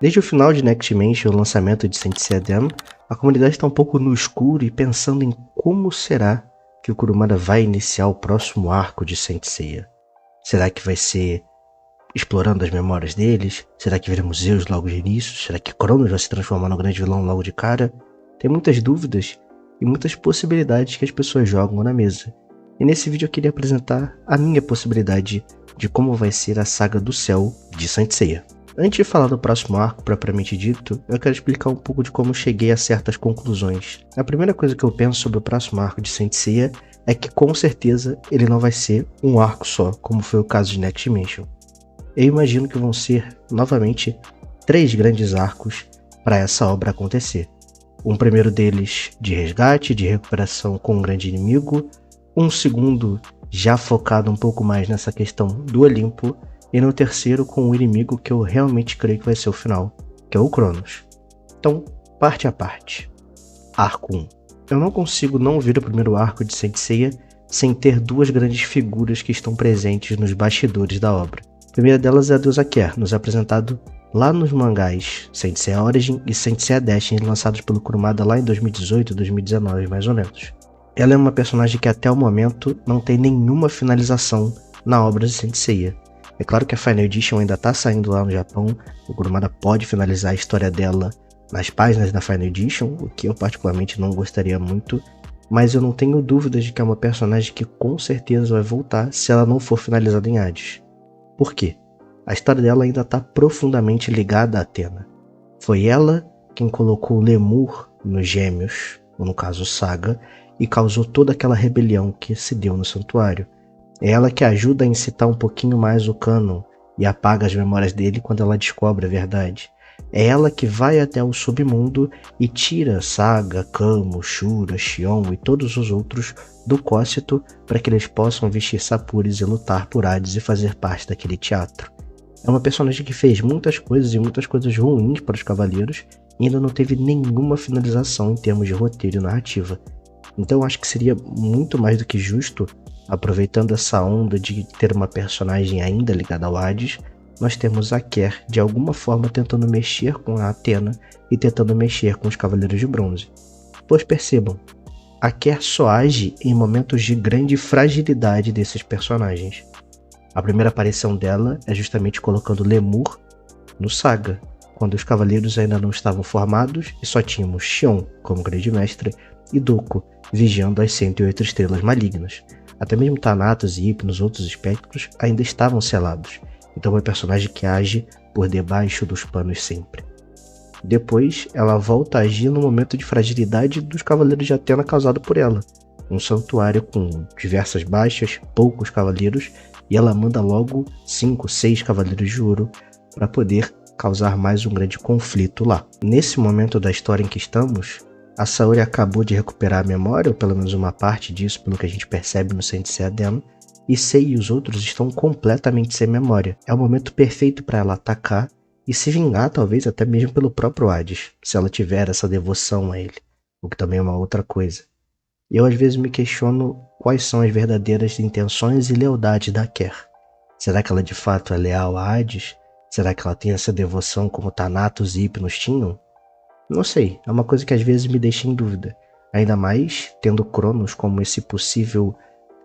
Desde o final de Next Dimension e o lançamento de Saint Seiya Den, a comunidade está um pouco no escuro e pensando em como será que o Kurumada vai iniciar o próximo arco de Saint Seiya. Será que vai ser explorando as memórias deles? Será que veremos Zeus logo de início? Será que Cronos vai se transformar no grande vilão logo de cara? Tem muitas dúvidas e muitas possibilidades que as pessoas jogam na mesa. E nesse vídeo eu queria apresentar a minha possibilidade de como vai ser a saga do céu de Saint Seiya. Antes de falar do próximo arco propriamente dito, eu quero explicar um pouco de como cheguei a certas conclusões. A primeira coisa que eu penso sobre o próximo arco de Saint Seiya é que com certeza ele não vai ser um arco só, como foi o caso de Next Dimension. Eu imagino que vão ser, novamente, 3 grandes arcos para essa obra acontecer. Um primeiro deles de resgate, de recuperação com um grande inimigo, um segundo já focado um pouco mais nessa questão do Olimpo, e no terceiro com o inimigo que eu realmente creio que vai ser o final, que é o Cronos. Então, parte a parte. Arco 1. Eu não consigo não ver o primeiro arco de Saint Seiya sem ter 2 grandes figuras que estão presentes nos bastidores da obra. A primeira delas é a deusa Aker, nos apresentado lá nos mangás Saint Seiya Origin e Saint Seiya Destiny, lançados pelo Kurumada lá em 2018 e 2019, mais ou menos. Ela é uma personagem que até o momento não tem nenhuma finalização na obra de Saint Seiya. É claro que a Final Edition ainda está saindo lá no Japão, o Kurumada pode finalizar a história dela nas páginas da Final Edition, o que eu particularmente não gostaria muito, mas eu não tenho dúvidas de que é uma personagem que com certeza vai voltar se ela não for finalizada em Hades. Por quê? A história dela ainda está profundamente ligada a Athena. Foi ela quem colocou Lemur nos Gêmeos, ou no caso Saga, e causou toda aquela rebelião que se deu no santuário. É ela que ajuda a incitar um pouquinho mais o Canon e apaga as memórias dele quando ela descobre a verdade. É ela que vai até o submundo e tira Saga, Kamo, Shura, Xion e todos os outros do Cócito para que eles possam vestir Sapuris e lutar por Hades e fazer parte daquele teatro. É uma personagem que fez muitas coisas e muitas coisas ruins para os Cavaleiros e ainda não teve nenhuma finalização em termos de roteiro e narrativa. Então eu acho que seria muito mais do que justo, aproveitando essa onda de ter uma personagem ainda ligada ao Hades, nós temos a Aker de alguma forma tentando mexer com a Athena e tentando mexer com os Cavaleiros de Bronze. Pois percebam, a Aker só age em momentos de grande fragilidade desses personagens. A primeira aparição dela é justamente colocando Lemur no Saga, quando os Cavaleiros ainda não estavam formados e só tínhamos Xion como grande mestre e Doko vigiando as 108 estrelas malignas. Até mesmo Thanatos e Hypnos, outros espectros, ainda estavam selados. Então é um personagem que age por debaixo dos panos sempre. Depois, ela volta a agir no momento de fragilidade dos Cavaleiros de Athena causado por ela. Um santuário com diversas baixas, poucos cavaleiros, e ela manda logo 5, 6 Cavaleiros de Ouro para poder causar mais um grande conflito lá. Nesse momento da história em que estamos, a Saori acabou de recuperar a memória, ou pelo menos uma parte disso, pelo que a gente percebe no Saint Seiya Den, e Sei e os outros estão completamente sem memória. É o momento perfeito para ela atacar e se vingar, talvez até mesmo pelo próprio Hades, se ela tiver essa devoção a ele, o que também é uma outra coisa. Eu às vezes me questiono quais são as verdadeiras intenções e lealdade da Aker. Será que ela de fato é leal a Hades? Será que ela tem essa devoção como Thanatos e Hypnos tinham? Não sei, é uma coisa que às vezes me deixa em dúvida, ainda mais tendo Cronos como esse possível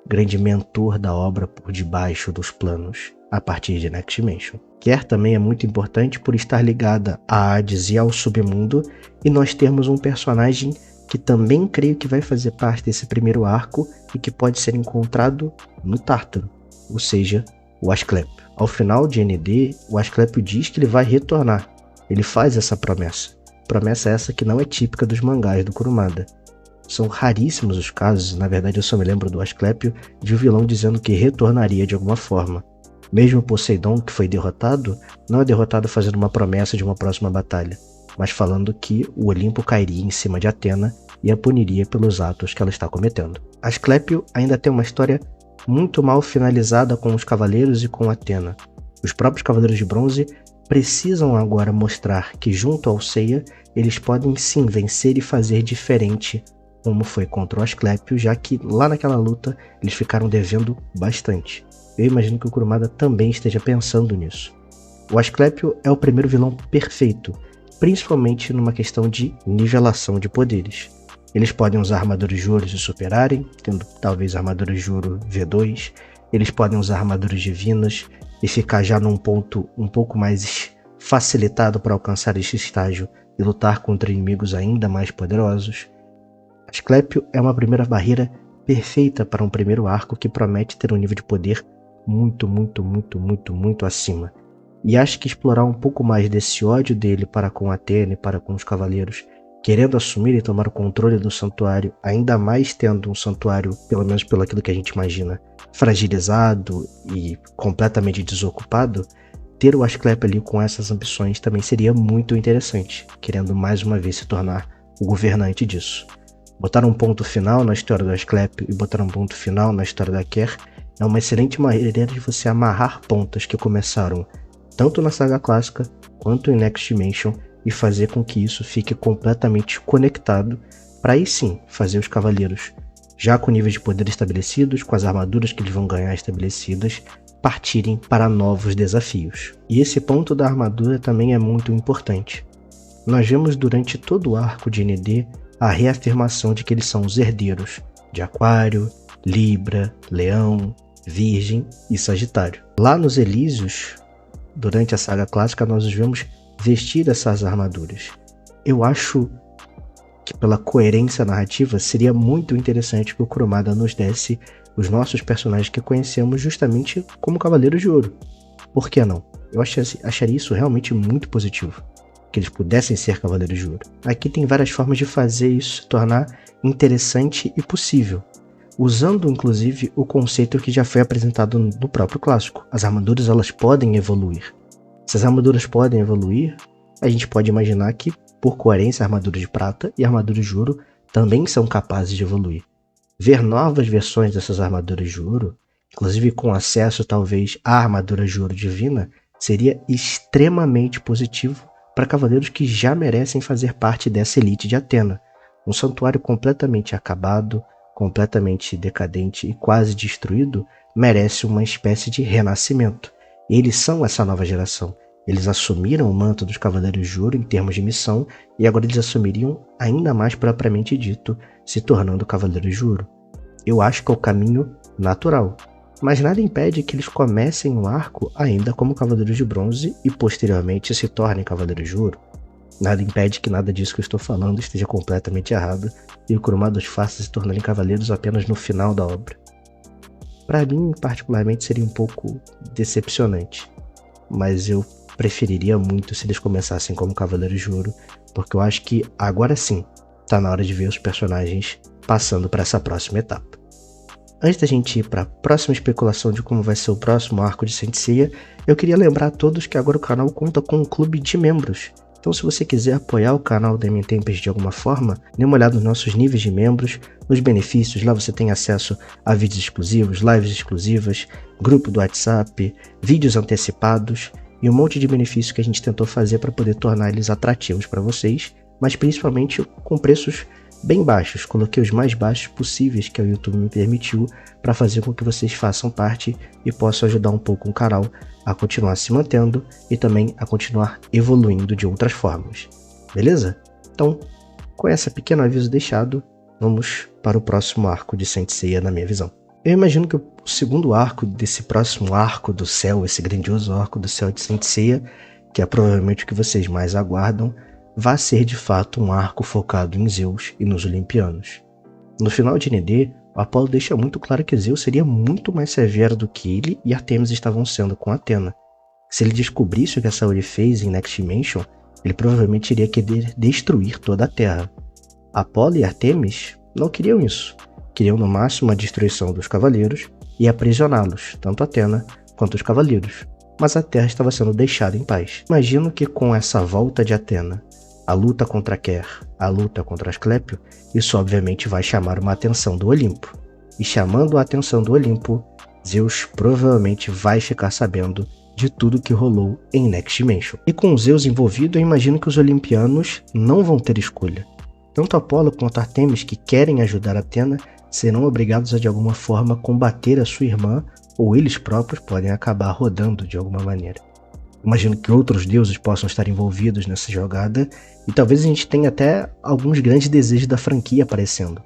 grande mentor da obra por debaixo dos planos, a partir de Next Dimension. Aker também é muito importante por estar ligada a Hades e ao submundo, e nós termos um personagem que também creio que vai fazer parte desse primeiro arco e que pode ser encontrado no Tártaro, ou seja, o Asclepio. Ao final de ND, o Asclepio diz que ele vai retornar, ele faz essa promessa. Promessa essa que não é típica dos mangás do Kurumada. São raríssimos os casos, na verdade eu só me lembro do Asclepio, de um vilão dizendo que retornaria de alguma forma. Mesmo Poseidon, que foi derrotado, não é derrotado fazendo uma promessa de uma próxima batalha, mas falando que o Olimpo cairia em cima de Athena e a puniria pelos atos que ela está cometendo. Asclepio ainda tem uma história muito mal finalizada com os Cavaleiros e com Athena. Os próprios Cavaleiros de Bronze precisam agora mostrar que junto ao Seiya eles podem sim vencer e fazer diferente como foi contra o Asclepio, já que lá naquela luta eles ficaram devendo bastante. Eu imagino que o Kurumada também esteja pensando nisso. O Asclépio é o primeiro vilão perfeito, principalmente numa questão de nivelação de poderes. Eles podem usar armaduras de ouro e se superarem, tendo talvez armaduras de ouro V2. Eles podem usar armaduras divinas e ficar já num ponto um pouco mais facilitado para alcançar este estágio e lutar contra inimigos ainda mais poderosos. Asclépio é uma primeira barreira perfeita para um primeiro arco que promete ter um nível de poder muito acima. E acho que explorar um pouco mais desse ódio dele para com Athena e para com os cavaleiros, querendo assumir e tomar o controle do santuário, ainda mais tendo um santuário, pelo menos pelo aquilo que a gente imagina, fragilizado e completamente desocupado, ter o Asclépio ali com essas ambições também seria muito interessante, querendo mais uma vez se tornar o governante disso. Botar um ponto final na história do Asclépio e botar um ponto final na história da Kaer é uma excelente maneira de você amarrar pontas que começaram tanto na saga clássica quanto em Next Dimension e fazer com que isso fique completamente conectado para aí sim fazer os cavaleiros, já com níveis de poder estabelecidos, com as armaduras que eles vão ganhar estabelecidas, partirem para novos desafios. E esse ponto da armadura também é muito importante. Nós vemos durante todo o arco de ND a reafirmação de que eles são os herdeiros de Aquário, Libra, Leão, Virgem e Sagitário. Lá nos Elísios, durante a saga clássica, nós os vemos vestir essas armaduras. Eu acho que pela coerência narrativa seria muito interessante que o Kurumada nos desse os nossos personagens que conhecemos justamente como Cavaleiros de Ouro. Por que não? Eu acharia isso realmente muito positivo, que eles pudessem ser Cavaleiros de Ouro. Aqui tem várias formas de fazer isso se tornar interessante e possível, usando inclusive o conceito que já foi apresentado no próprio clássico. As armaduras elas podem evoluir. Se as armaduras podem evoluir, a gente pode imaginar que, por coerência, a armadura de prata e a armadura de ouro também são capazes de evoluir. Ver novas versões dessas armaduras de ouro, inclusive com acesso talvez à armadura de ouro divina, seria extremamente positivo para cavaleiros que já merecem fazer parte dessa elite de Athena. Um santuário completamente acabado, completamente decadente e quase destruído, merece uma espécie de renascimento. Eles são essa nova geração. Eles assumiram o manto dos Cavaleiros de Ouro em termos de missão e agora eles assumiriam ainda mais propriamente dito, se tornando Cavaleiros de Ouro. Eu acho que é o caminho natural, mas nada impede que eles comecem o arco ainda como Cavaleiros de Bronze e posteriormente se tornem Cavaleiros de Ouro. Nada impede que nada disso que eu estou falando esteja completamente errado e o Kurumada os faça se tornarem cavaleiros apenas no final da obra. Para mim, particularmente, seria um pouco decepcionante, mas eu preferiria muito se eles começassem como Cavaleiros de Ouro, porque eu acho que agora sim tá na hora de ver os personagens passando para essa próxima etapa. Antes da gente ir para a próxima especulação de como vai ser o próximo arco de Saint Seiya, eu queria lembrar a todos que agora o canal conta com um clube de membros. Então, se você quiser apoiar o canal da M-Tempest de alguma forma, dê uma olhada nos nossos níveis de membros, nos benefícios. Lá você tem acesso a vídeos exclusivos, lives exclusivas, grupo do WhatsApp, vídeos antecipados e um monte de benefícios que a gente tentou fazer para poder tornar eles atrativos para vocês, mas principalmente com preços bem baixos. Coloquei os mais baixos possíveis que o YouTube me permitiu para fazer com que vocês façam parte e possam ajudar um pouco o canal a continuar se mantendo e também a continuar evoluindo de outras formas. Beleza? Então, com esse pequeno aviso deixado, vamos para o próximo arco de Saint Seiya na minha visão. Eu imagino que o segundo arco desse próximo arco do céu, esse grandioso arco do céu de Saint Seiya, que é provavelmente o que vocês mais aguardam, vai ser de fato um arco focado em Zeus e nos Olimpianos. No final de ND, o Apolo deixa muito claro que Zeus seria muito mais severo do que ele e Artemis estavam sendo com Athena. Se ele descobrisse o que a Saori fez em Next Dimension, ele provavelmente iria querer destruir toda a Terra. Apolo e Artemis não queriam isso. Queriam no máximo a destruição dos cavaleiros e aprisioná-los, tanto Athena quanto os cavaleiros. Mas a Terra estava sendo deixada em paz. Imagino que com essa volta de Athena, a luta contra Kaer, a luta contra Asclépio, isso obviamente vai chamar uma atenção do Olimpo. E chamando a atenção do Olimpo, Zeus provavelmente vai ficar sabendo de tudo que rolou em Next Dimension. E com Zeus envolvido, eu imagino que os Olimpianos não vão ter escolha. Tanto Apolo quanto Artemis, que querem ajudar Athena, serão obrigados a de alguma forma combater a sua irmã, ou eles próprios podem acabar rodando de alguma maneira. Imagino que outros deuses possam estar envolvidos nessa jogada, e talvez a gente tenha até alguns grandes desejos da franquia aparecendo.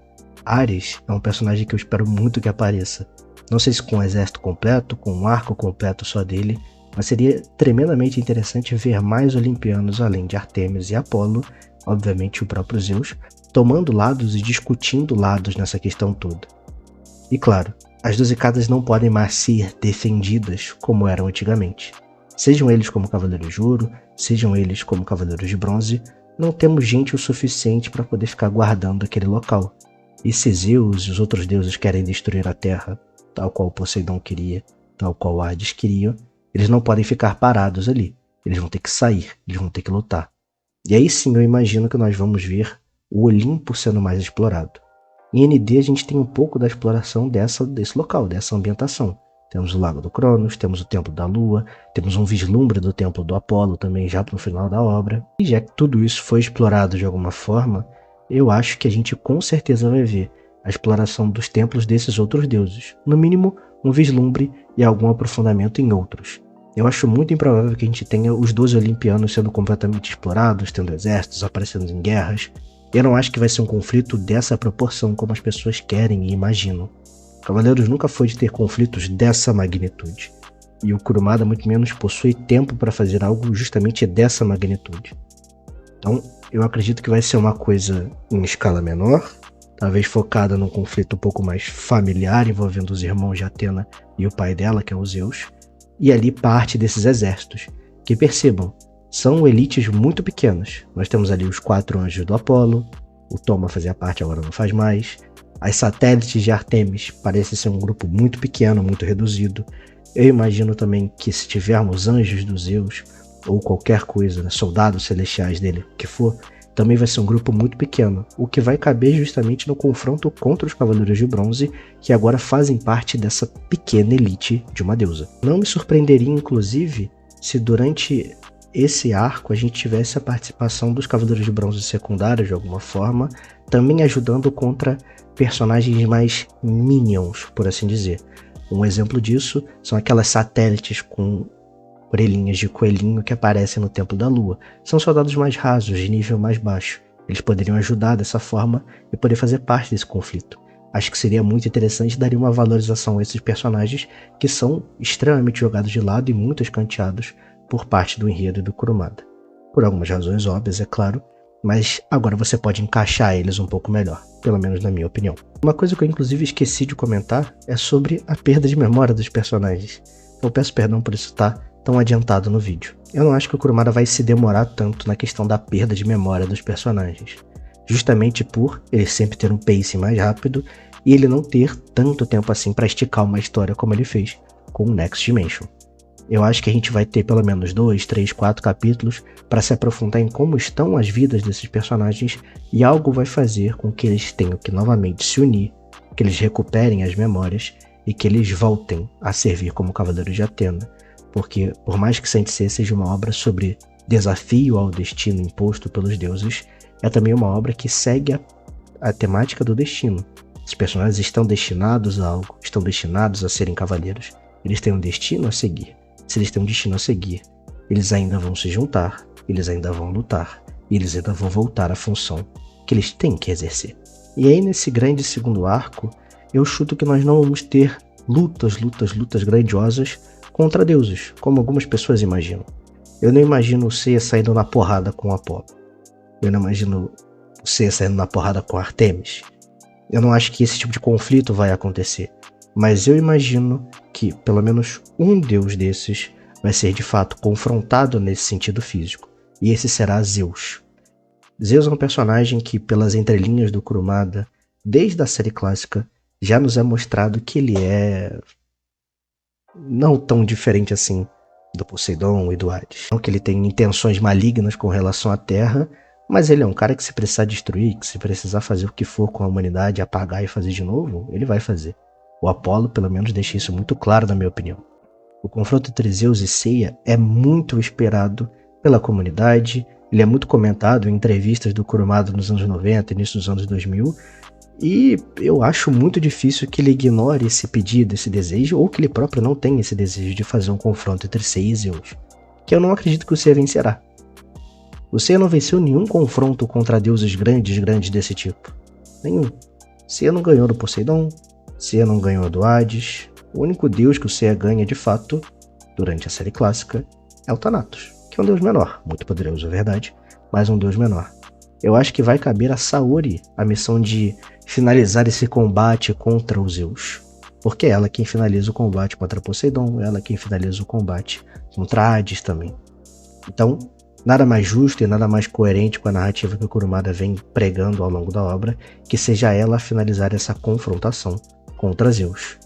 Ares é um personagem que eu espero muito que apareça. Não sei se com um exército completo, com um arco completo só dele, mas seria tremendamente interessante ver mais olimpianos além de Artemis e Apolo, obviamente o próprio Zeus, tomando lados e discutindo lados nessa questão toda. E claro, as 12 casas não podem mais ser defendidas como eram antigamente. Sejam eles como Cavaleiros de Ouro, sejam eles como Cavaleiros de Bronze, não temos gente o suficiente para poder ficar guardando aquele local. E se Zeus e os outros deuses querem destruir a Terra, tal qual Poseidon queria, tal qual Hades queria, eles não podem ficar parados ali. Eles vão ter que sair, eles vão ter que lutar. E aí sim eu imagino que nós vamos ver o Olimpo sendo mais explorado. Em ND a gente tem um pouco da exploração desse local, dessa ambientação. Temos o Lago do Cronos, temos o Templo da Lua, temos um vislumbre do Templo do Apolo também já no final da obra. E já que tudo isso foi explorado de alguma forma, eu acho que a gente com certeza vai ver a exploração dos templos desses outros deuses. No mínimo, um vislumbre e algum aprofundamento em outros. Eu acho muito improvável que a gente tenha os 12 olimpianos sendo completamente explorados, tendo exércitos, aparecendo em guerras. Eu não acho que vai ser um conflito dessa proporção como as pessoas querem e imaginam. Cavaleiros nunca foi de ter conflitos dessa magnitude. E o Kurumada muito menos possui tempo para fazer algo justamente dessa magnitude. Então, eu acredito que vai ser uma coisa em escala menor, talvez focada num conflito um pouco mais familiar, envolvendo os irmãos de Atena e o pai dela, que é o Zeus, e ali parte desses exércitos, que percebam, são elites muito pequenas. Nós temos ali os 4 anjos do Apolo, o Toma fazia parte, agora não faz mais. As satélites de Artemis parece ser um grupo muito pequeno, muito reduzido. Eu imagino também que se tivermos anjos dos Zeus, ou qualquer coisa, né, soldados celestiais dele, o que for, também vai ser um grupo muito pequeno, o que vai caber justamente no confronto contra os Cavaleiros de Bronze, que agora fazem parte dessa pequena elite de uma deusa. Não me surpreenderia, inclusive, se durante esse arco a gente tivesse a participação dos Cavaleiros de Bronze secundários de alguma forma, também ajudando contra personagens mais minions, por assim dizer. Um exemplo disso são aquelas satélites com orelhinhas de coelhinho que aparecem no Templo da Lua. São soldados mais rasos, de nível mais baixo. Eles poderiam ajudar dessa forma e poder fazer parte desse conflito. Acho que seria muito interessante e daria uma valorização a esses personagens que são extremamente jogados de lado e muito escanteados por parte do enredo e do Kurumada. Por algumas razões óbvias, é claro, mas agora você pode encaixar eles um pouco melhor, pelo menos na minha opinião. Uma coisa que eu inclusive esqueci de comentar é sobre a perda de memória dos personagens. Eu peço perdão por isso estar tão adiantado no vídeo. Eu não acho que o Kurumada vai se demorar tanto na questão da perda de memória dos personagens, justamente por ele sempre ter um pace mais rápido e ele não ter tanto tempo assim para esticar uma história como ele fez com o Next Dimension. Eu acho que a gente vai ter pelo menos 2, 3, 4 capítulos para se aprofundar em como estão as vidas desses personagens e algo vai fazer com que eles tenham que novamente se unir, que eles recuperem as memórias e que eles voltem a servir como Cavaleiros de Atena. Porque, por mais que Saint Seiya seja uma obra sobre desafio ao destino imposto pelos deuses, é também uma obra que segue a temática do destino. Os personagens estão destinados a algo, estão destinados a serem cavaleiros. Eles têm um destino a seguir. Se eles têm um destino a seguir, eles ainda vão se juntar, eles ainda vão lutar, e eles ainda vão voltar à função que eles têm que exercer. E aí, nesse grande segundo arco, eu chuto que nós não vamos ter lutas grandiosas contra deuses, como algumas pessoas imaginam. Eu não imagino o Seiya saindo na porrada com Apolo. Eu não imagino o Seiya saindo na porrada com Artemis. Eu não acho que esse tipo de conflito vai acontecer. Mas eu imagino que pelo menos um deus desses vai ser de fato confrontado nesse sentido físico. E esse será Zeus. Zeus é um personagem que, pelas entrelinhas do Kurumada, desde a série clássica, já nos é mostrado que ele é não tão diferente assim do Poseidon e do Hades. Não que ele tenha intenções malignas com relação à Terra, mas ele é um cara que, se precisar destruir, que se precisar fazer o que for com a humanidade, apagar e fazer de novo, ele vai fazer. O Apolo, pelo menos, deixa isso muito claro, na minha opinião. O confronto entre Zeus e Seiya é muito esperado pela comunidade, ele é muito comentado em entrevistas do Kurumada nos anos 90, início dos anos 2000, e eu acho muito difícil que ele ignore esse pedido, esse desejo, ou que ele próprio não tenha esse desejo de fazer um confronto entre Seiya e Zeus. que eu não acredito que o Seiya vencerá. O Seiya não venceu nenhum confronto contra deuses grandes desse tipo. Nenhum. Seiya não ganhou do Poseidon, Seiya não ganhou do Hades. O único deus que o Seiya ganha de fato, durante a série clássica, é o Thanatos, que é um deus menor, muito poderoso, é verdade, mas um deus menor. Eu acho que vai caber a Saori a missão de finalizar esse combate contra os Zeus. Porque é ela quem finaliza o combate contra Poseidon, ela quem finaliza o combate contra Hades também. Então, nada mais justo e nada mais coerente com a narrativa que o Kurumada vem pregando ao longo da obra, que seja ela a finalizar essa confrontação contra Zeus.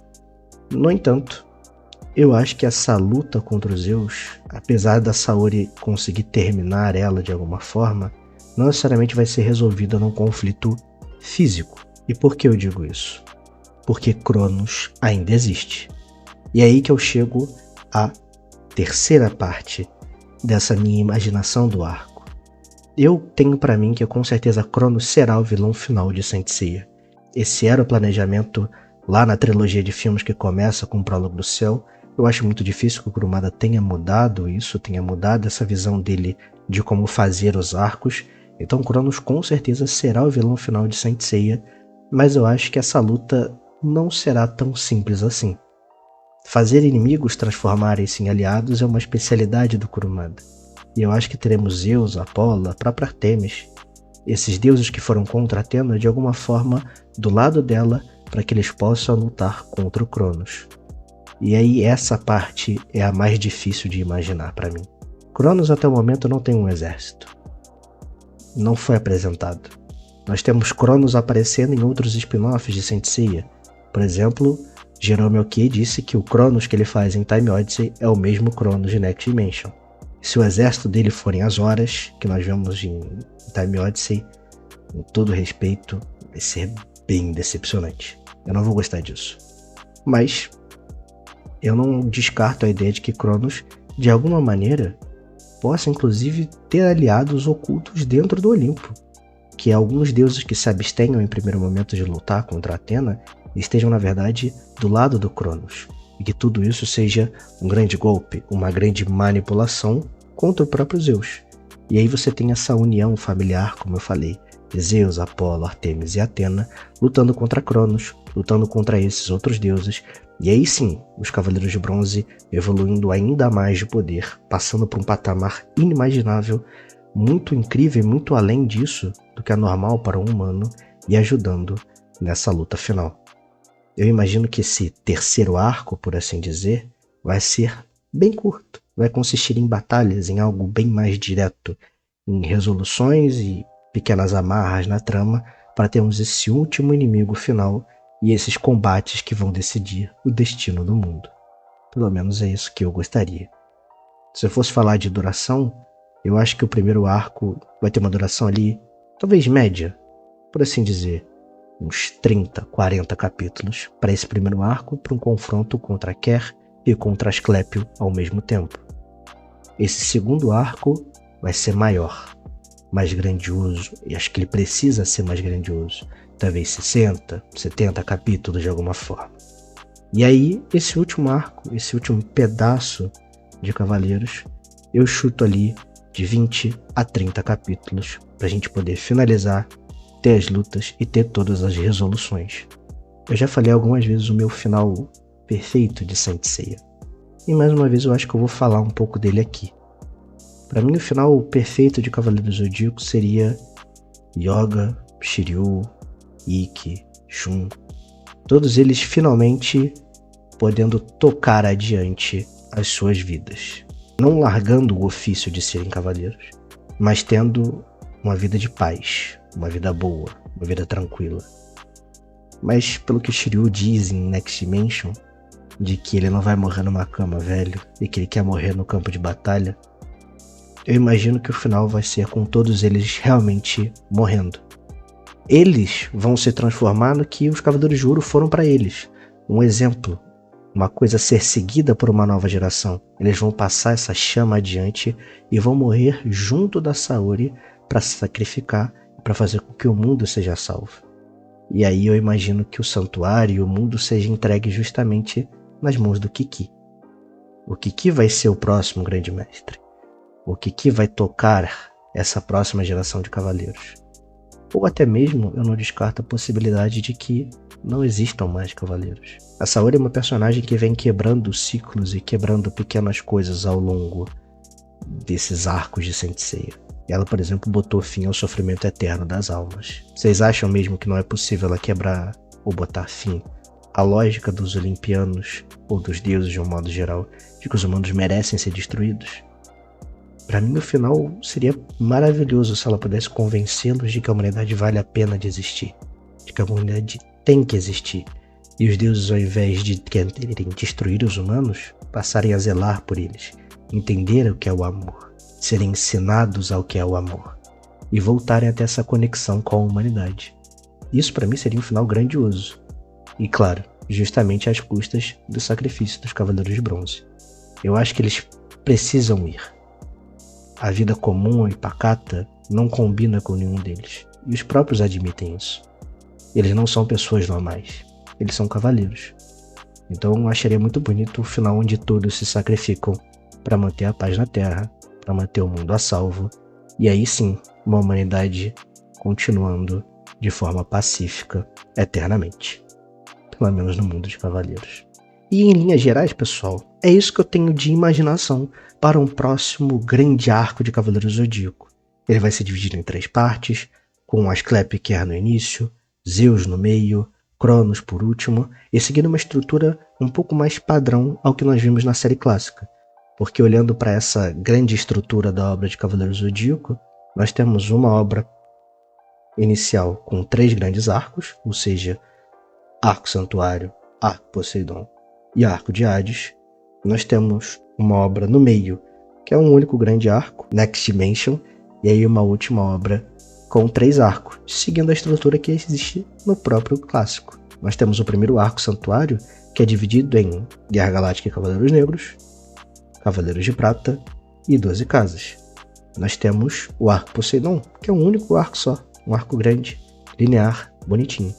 No entanto, eu acho que essa luta contra os Zeus, apesar da Saori conseguir terminar ela de alguma forma, não necessariamente vai ser resolvida num conflito físico. E por que eu digo isso? Porque Cronos ainda existe. E é aí que eu chego à terceira parte dessa minha imaginação do arco. Eu tenho pra mim que com certeza Cronos será o vilão final de Saint Seiya. Esse era o planejamento lá na trilogia de filmes que começa com o Prólogo do Céu. Eu acho muito difícil que o Kurumada tenha mudado isso, tenha mudado essa visão dele de como fazer os arcos. Então Cronos com certeza será o vilão final de Saint Seiya, mas eu acho que essa luta não será tão simples assim. Fazer inimigos transformarem-se em aliados é uma especialidade do Kurumada. E eu acho que teremos Zeus, Apolo, a própria Artemis, esses deuses que foram contra Atena, de alguma forma do lado dela, para que eles possam lutar contra o Cronos. E aí essa parte é a mais difícil de imaginar para mim. Cronos até o momento não tem um exército. Não foi apresentado. Nós temos Cronos aparecendo em outros spin-offs de Saint Seiya. Por exemplo, Jerome Oki disse que o Cronos que ele faz em Time Odyssey é o mesmo Cronos de Next Dimension. Se o exército dele forem as Horas, que nós vemos em Time Odyssey, com todo respeito, vai ser bem decepcionante. Eu não vou gostar disso. Mas eu não descarto a ideia de que Cronos, de alguma maneira, possa inclusive ter aliados ocultos dentro do Olimpo. Que alguns deuses que se abstenham em primeiro momento de lutar contra Atena estejam, na verdade, do lado do Cronos. E que tudo isso seja um grande golpe, uma grande manipulação contra o próprio Zeus. E aí você tem essa união familiar, como eu falei, de Zeus, Apolo, Artemis e Atena, lutando contra Cronos, lutando contra esses outros deuses. E aí sim, os Cavaleiros de Bronze evoluindo ainda mais de poder, passando por um patamar inimaginável, muito incrível e muito além disso do que é normal para um humano, e ajudando nessa luta final. Eu imagino que esse terceiro arco, por assim dizer, vai ser bem curto, vai consistir em batalhas, em algo bem mais direto, em resoluções e pequenas amarras na trama, para termos esse último inimigo final e esses combates que vão decidir o destino do mundo. Pelo menos é isso que eu gostaria. Se eu fosse falar de duração, eu acho que o primeiro arco vai ter uma duração ali, talvez média, por assim dizer, uns 30, 40 capítulos para esse primeiro arco, para um confronto contra Ker e contra Asclépio ao mesmo tempo. Esse segundo arco vai ser maior, mais grandioso, e acho que ele precisa ser mais grandioso, talvez 60, 70 capítulos de alguma forma. E aí, esse último arco, esse último pedaço de Cavaleiros, eu chuto ali de 20 a 30 capítulos para a gente poder finalizar, ter as lutas e ter todas as resoluções. Eu já falei algumas vezes o meu final perfeito de Saint Seiya. E mais uma vez eu acho que eu vou falar um pouco dele aqui. Para mim o final perfeito de Cavaleiro do Zodíaco seria Yoga, Shiryu, Ikki, Shun. Todos eles finalmente podendo tocar adiante as suas vidas. Não largando o ofício de serem cavaleiros, mas tendo uma vida de paz, uma vida boa, uma vida tranquila. Mas pelo que Shiryu diz em Next Dimension, de que ele não vai morrer numa cama, velho, e que ele quer morrer no campo de batalha, eu imagino que o final vai ser com todos eles realmente morrendo. Eles vão se transformar no que os Cavaleiros de Ouro foram para eles. Um exemplo, uma coisa a ser seguida por uma nova geração. Eles vão passar essa chama adiante e vão morrer junto da Saori para se sacrificar, para fazer com que o mundo seja salvo. E aí eu imagino que o santuário e o mundo seja entregue justamente nas mãos do Kiki. O Kiki vai ser o próximo grande mestre. o que vai tocar essa próxima geração de cavaleiros. Ou até mesmo eu não descarto a possibilidade de que não existam mais cavaleiros. A Saori é uma personagem que vem quebrando ciclos e quebrando pequenas coisas ao longo desses arcos de Saint Seiya. Ela, por exemplo, botou fim ao sofrimento eterno das almas. Vocês acham mesmo que não é possível ela quebrar ou botar fim à lógica dos olimpianos ou dos deuses de um modo geral, de que os humanos merecem ser destruídos? Para mim, o final seria maravilhoso se ela pudesse convencê-los de que a humanidade vale a pena de existir, de que a humanidade tem que existir, e os deuses, ao invés de quererem destruir os humanos, passarem a zelar por eles, entender o que é o amor, serem ensinados ao que é o amor, e voltarem a ter essa conexão com a humanidade. Isso para mim seria um final grandioso, e claro, justamente às custas do sacrifício dos Cavaleiros de Bronze. Eu acho que eles precisam ir. A vida comum e pacata não combina com nenhum deles, e os próprios admitem isso. Eles não são pessoas normais, eles são cavaleiros. Então eu acharia muito bonito o final onde todos se sacrificam para manter a paz na Terra, para manter o mundo a salvo, e aí sim, uma humanidade continuando de forma pacífica eternamente. Pelo menos no mundo de cavaleiros. E em linhas gerais, pessoal, é isso que eu tenho de imaginação para um próximo grande arco de Cavaleiros do Zodíaco. Ele vai ser dividido em 3 partes, com Asclepius no início, Zeus no meio, Cronos por último, e seguindo uma estrutura um pouco mais padrão ao que nós vimos na série clássica. Porque olhando para essa grande estrutura da obra de Cavaleiros do Zodíaco, nós temos uma obra inicial com 3 grandes arcos, ou seja, Arco Santuário, Arco Poseidon e Arco de Hades. Nós temos uma obra no meio, que é um único grande arco, Next Dimension, e aí uma última obra com 3 arcos, seguindo a estrutura que existe no próprio clássico. Nós temos o primeiro arco Santuário, que é dividido em Guerra Galáctica e Cavaleiros Negros, Cavaleiros de Prata e 12 Casas. Nós temos o arco Poseidon, que é um único arco só, um arco grande, linear, bonitinho.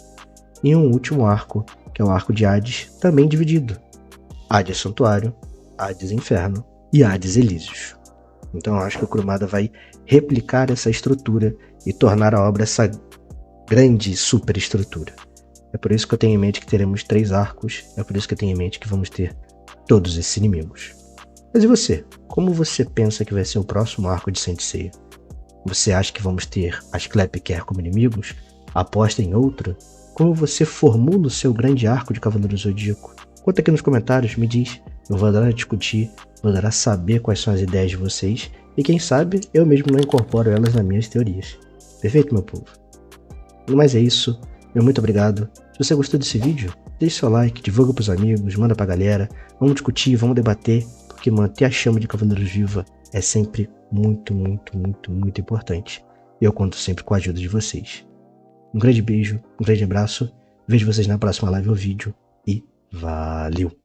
E um último arco, que é o arco de Hades, também dividido. Hades Santuário, Hades Inferno e Hades Elísios. Então eu acho que o Kurumada vai replicar essa estrutura e tornar a obra essa grande superestrutura. É por isso que eu tenho em mente que teremos 3 arcos, é por isso que eu tenho em mente que vamos ter todos esses inimigos. Mas e você? Como você pensa que vai ser o próximo arco de Saint Seiya? Você acha que vamos ter Asclepius como inimigos? Aposta em outro? Como você formula o seu grande arco de Cavaleiro Zodíaco? Conta aqui nos comentários, me diz. Eu vou adorar discutir, vou adorar saber quais são as ideias de vocês. E quem sabe, eu mesmo não incorporo elas nas minhas teorias. Perfeito, meu povo? Mas é isso. Meu muito obrigado. Se você gostou desse vídeo, deixe seu like, divulga pros amigos, manda pra galera. Vamos discutir, vamos debater, porque manter a chama de Cavaleiros viva é sempre muito importante. E eu conto sempre com a ajuda de vocês. Um grande beijo, um grande abraço. Vejo vocês na próxima live ou vídeo e valeu!